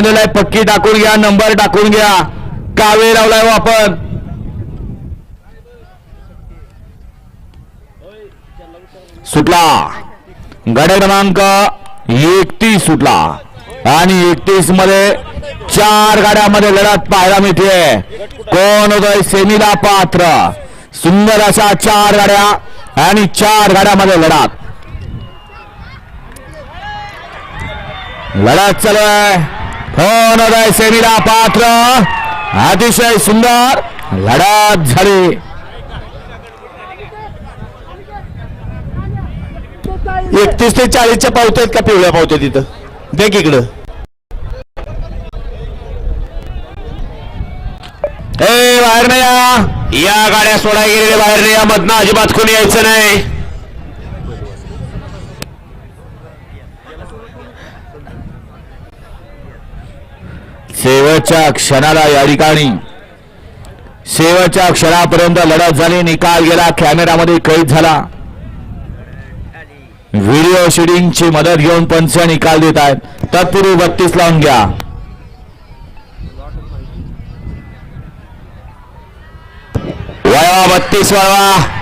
Final आहे, पक्की टाकून घ्या, नंबर टाकून घ्या. का वेळ लावलाय हो आपण. सुटला गाड्या क्रमांक 31 सुटला आणि 31 मध्ये 4 गाड्यामध्ये लढत पाहायला मिळते. कोण होतोय सेमीला पात्र. सुंदर अशा 4 गाड्या आणि 4 गाड्यामध्ये लढत चालू आहे. कोण होतोय सेमीला पात्र. अतिशय सुंदर लढत झाली. 31 ते 40च्या पावत्या आहेत का पिवळ्या पावत्या तिथं देख इकडं. बाहेर नाही या गाड्या सोडा गेलेल्या बाहेर नाही या. मधनं अजिबात कोणी यायचं नाही. शेवटच्या क्षणाला या ठिकाणी शेवटच्या क्षणापर्यंत लढत झाली. निकाल गेला, कॅमेरामध्ये कैद झाला. व्हिडिओ शूटिंगची मदत घेऊन पंच निकाल देत आहेत. तत्पूर्वी 32 लावून घ्या. वळवा 32 वळवा.